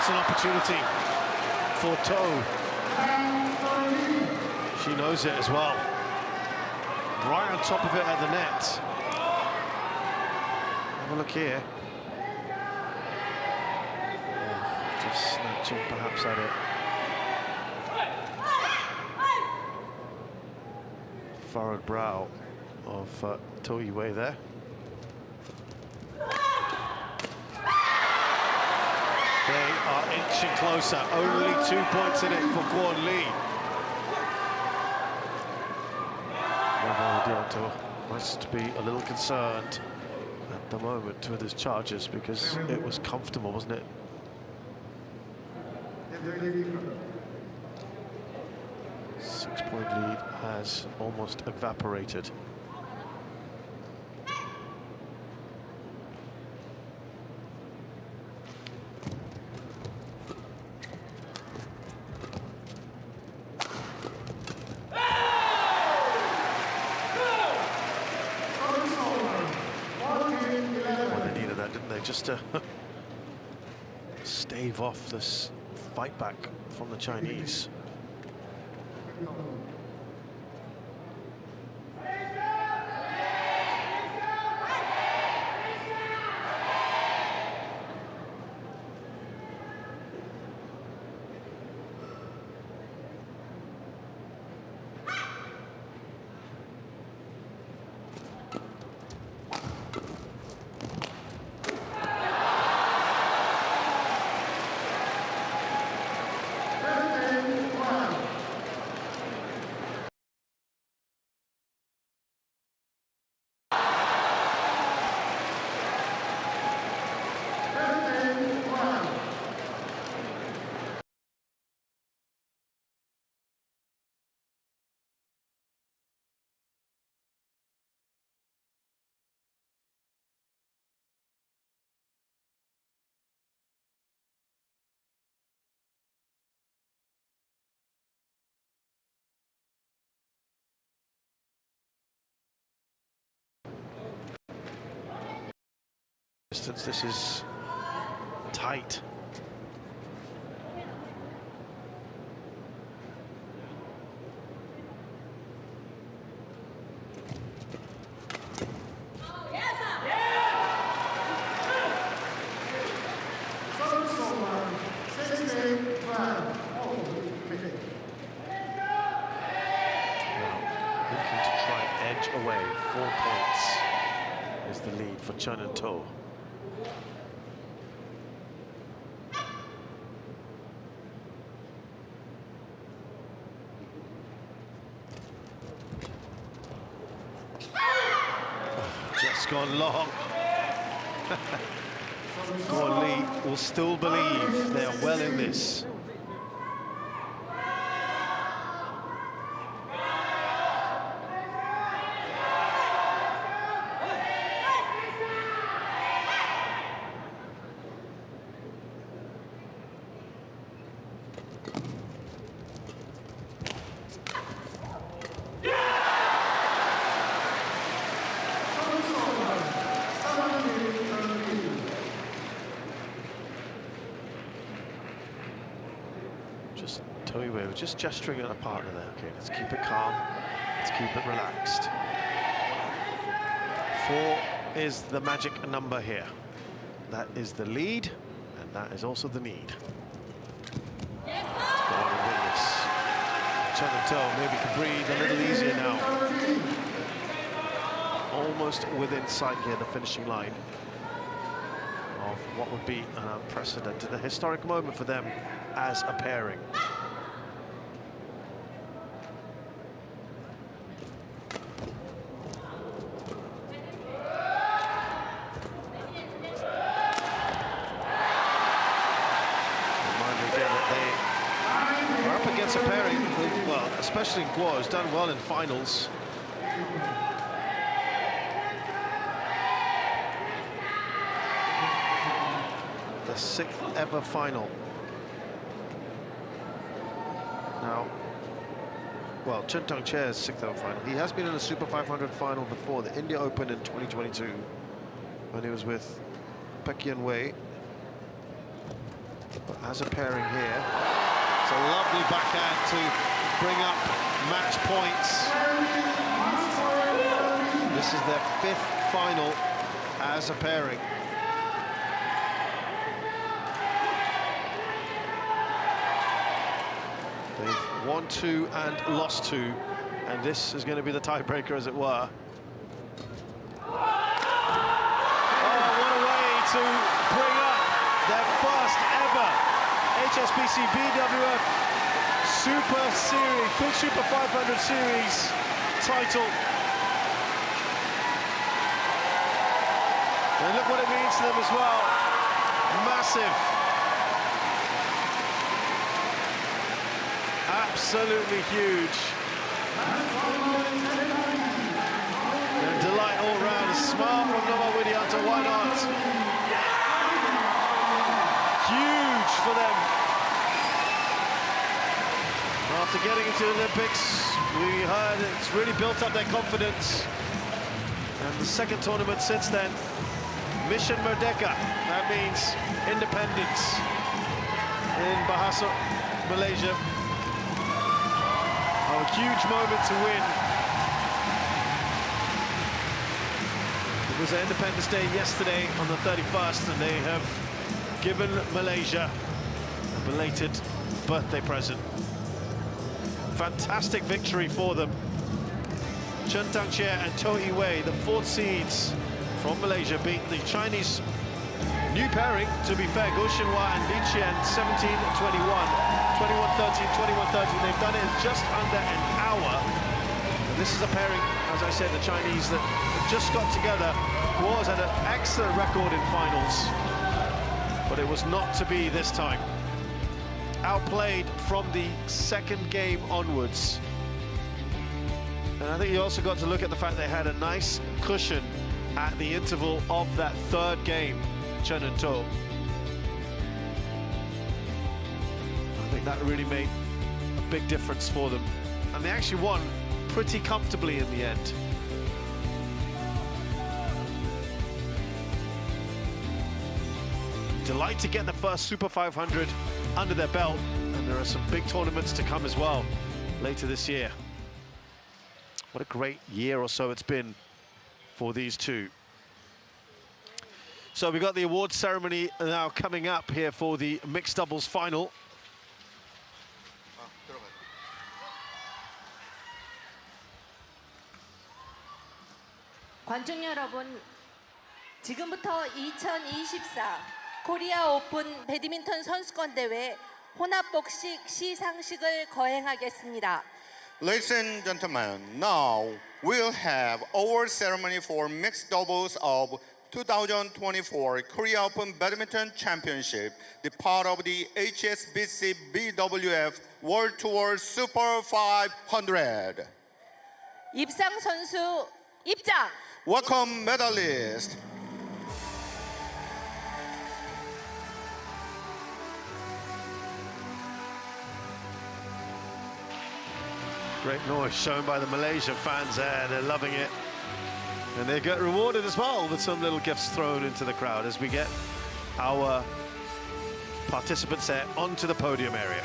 A: That's an opportunity for To. She knows it as well. Right on top of it at the net. Have a look here. Oh, just snatching perhaps at it. Furrowed brow of To Yue there. They are inching closer. Only 2 points in it for Kwon Lee. Deontay must be a little concerned at the moment with his charges because it was comfortable, wasn't it? 6-point lead has almost evaporated. Just to stave off this fight back from the Chinese. This is tight. Away, 4 points is the lead for Chen and To. gone long. Guan Li will still believe they are well in this. Just gesturing at a partner there. Okay, let's keep it calm. Let's keep it relaxed. 4 is the magic number here. That is the lead, and that is also the need. Let's go on and win this. Chen and To maybe can breathe a little easier now. Almost within sight here, the finishing line of what would be an unprecedented, a historic moment for them as a pairing. A pairing, well, especially Guo has done well in finals. The 6th ever final. Now, well, Chen Tongche's 6th ever final. He has been in a Super 500 final before, the India Open in 2022, when he was with Pek Wei. But as a pairing here, a lovely backhand to bring up match points. This is their 5th final as a pairing. They've won 2 and lost 2, and this is going to be the tiebreaker, as it were. Oh, what a way to bring up their first ever HSBC BWF Super Series, Full Super 500 Series title. And look what it means to them as well. Massive. Absolutely huge. And delight all round. A smile from Nova Widianta, why not? Huge for them. After getting into the Olympics, we heard it's really built up their confidence. And the 2nd tournament since then, Mission Merdeka. That means independence in Bahasa, Malaysia. Oh, a huge moment to win. It was Independence Day yesterday on the 31st, and they have given Malaysia a belated birthday present. Fantastic victory for them. Chen Tongche and To Wei, the 4th seeds from Malaysia, beat the Chinese new pairing, to be fair, Guo Xinhua and Li Qian, 17-21, 21-13, 21-13. They've done it in just under an hour. And this is a pairing, as I said, the Chinese that just got together. Guo has had an excellent record in finals, but it was not to be this time. Outplayed from the 2nd game onwards. And I think you also got to look at the fact they had a nice cushion at the interval of that 3rd game, Chen and To. I think that really made a big difference for them. And they actually won pretty comfortably in the end. Delight to get the first Super 500 under their belt, and there are some big tournaments to come as well later this year. What a great year or so it's been for these two. So we've got the awards ceremony now coming up here for the mixed doubles final.
D: 관중 여러분, 지금부터 2024 코리아 오픈 배드민턴 선수권 대회 혼합복식 시상식을 거행하겠습니다.
E: Ladies and gentlemen, now we'll have our ceremony for mixed doubles of 2024 Korea Open Badminton Championship, the part of the HSBC BWF World Tour Super 500.
D: 입상 선수 입장.
E: Welcome medalist.
A: Great noise shown by the Malaysian fans there. They're loving it. And they get rewarded as well with some little gifts thrown into the crowd as we get our participants there onto the podium area.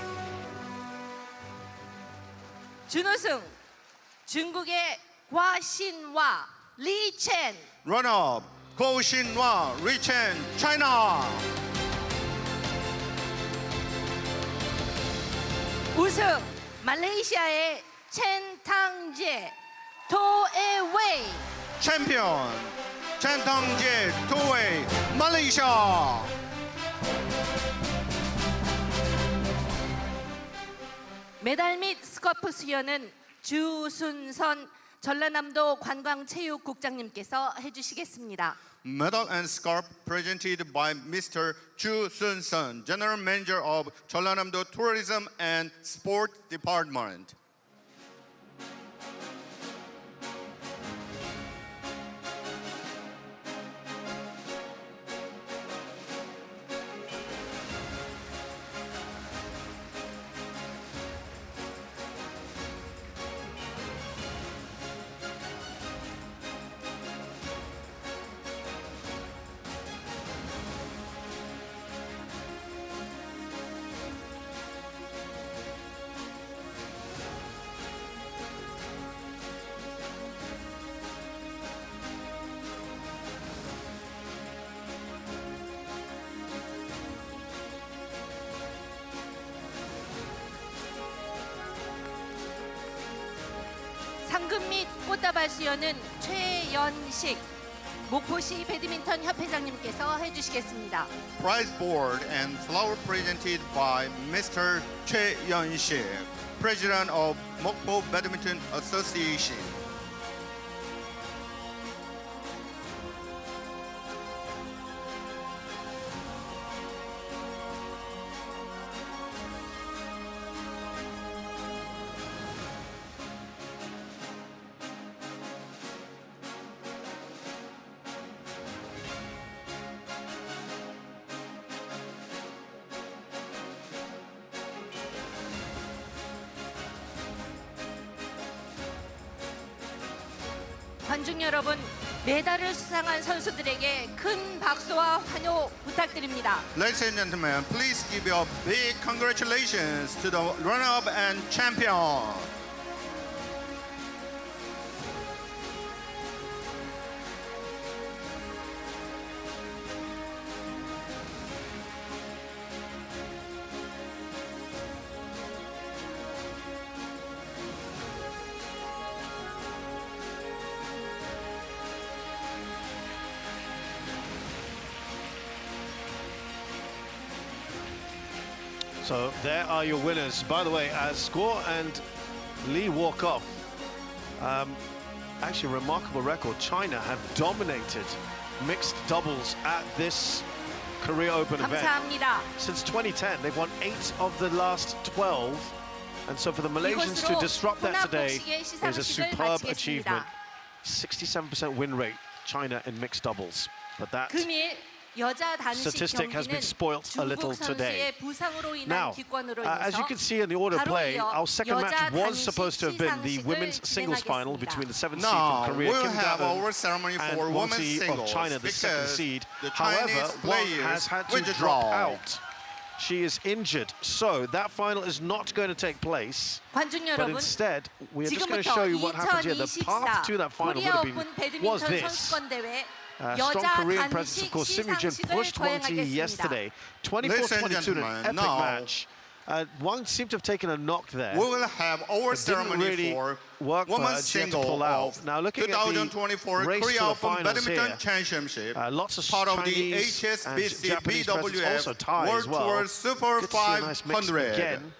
D: 준우승 중국의 과신화 리첸.
E: Runner-up, Ko Shin-hwa, Chen, China.
D: 우승 말레이시아의 첸 탕제 도에웨이.
E: Champion, Chen Tong-jae, Toei, Malaysia.
D: 메달 및 스커프 수여는 주순선 전라남도 관광체육국장님께서 해주시겠습니다.
E: Medal and scarf presented by Mr. Chu Sun-sun, General Manager of Jeollanam-do Tourism and Sport Department.
D: 상금 및 꽃다발 수여는 최연식 목포시 배드민턴 협회장님께서 해주시겠습니다.
E: Prize board and flower presented by Mr. Choi Yeon-sik, President of Mokpo Badminton Association.
D: 관중 여러분, 메달을 수상한 선수들에게 큰 박수와 환호 부탁드립니다.
E: Ladies and gentlemen, please give a big congratulations to the runner-up and champion.
A: So there are your winners. By the way, as Score and Lee walk off, actually a remarkable record. China have dominated mixed doubles at this Korea Open
D: 감사합니다.
A: event. Since 2010, they've won 8 of the last 12. And so for the Malaysians to disrupt that today is a superb achievement. 67% win rate, China in mixed doubles. But that
D: 금일 여자 단식
A: statistic has been spoilt a little
D: 중국
A: today.
D: 선수의 부상으로 인한
A: Now,
D: 기권으로
A: as you
D: 인해서
A: can see in the order of play,
D: 바로 이어
A: our second match
D: 여자
A: was
D: 단식
A: supposed to have been the women's
D: 시상식을
A: singles final
D: 진행하겠습니다.
A: between the 7th seed
E: Now
A: from Korea,
E: we'll
A: Kim
E: have
A: Da-eun,
E: our ceremony
A: and
E: for
A: Wang
E: women's
A: Zi
E: singles
A: of China, the second
E: because
A: seed.
E: the
A: However,
E: Chinese
A: Wang
E: players
A: has had to
E: withdraw.
A: drop out. She is injured, so that final is not going to take place.
D: 관중
A: But
D: 여러분,
A: instead, we are just going to
D: 지금부터
A: show you what happens here. The
D: 2024
A: path to that final would
D: 코리아
A: have
D: 오픈
A: been was
D: 배드민턴
A: this.
D: 선수권 대회
A: Strong
D: 여자
A: Korean presence,
D: 단식
A: of course. Simu-jin
D: 시상식을
A: pushed Wang Zi
D: 거행하겠습니다.
A: yesterday.
E: Ladies and
A: 24-22 in an
E: gentlemen,
A: epic
E: now
A: match. Wang seemed to have taken a knock there.
E: We will have our
A: It didn't
E: ceremony
A: really
E: for
A: work for her.
E: women's
A: She had to
E: single
A: pull out.
E: of
A: Now looking at the
E: 2024
A: race
E: Korea
A: to the
E: Open
A: finals
E: Badminton
A: here,
E: Championship,
A: lots of
E: part of the
A: Chinese and
E: HSBC
A: Japanese presence, also
E: BWF
A: Thai
E: World
A: as well.
E: Tour Super
A: Good to see a nice mix
E: 500.
A: again.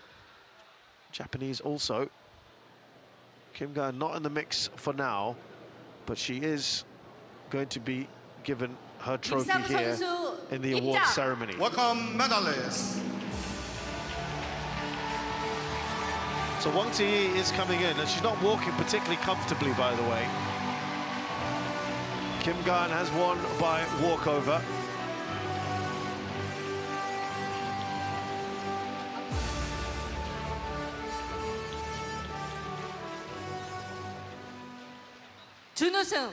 A: Japanese also. Kim Ga-eun not in the mix for now, but she is going to be given her trophy
D: 임상우
A: here
D: 선수
A: in the award
D: 입장.
A: ceremony.
E: Welcome, medalists.
A: So Wang Ziyi is coming in, and she's not walking particularly comfortably, by the way. Kim Ga-eun has won by walkover.
D: 준우승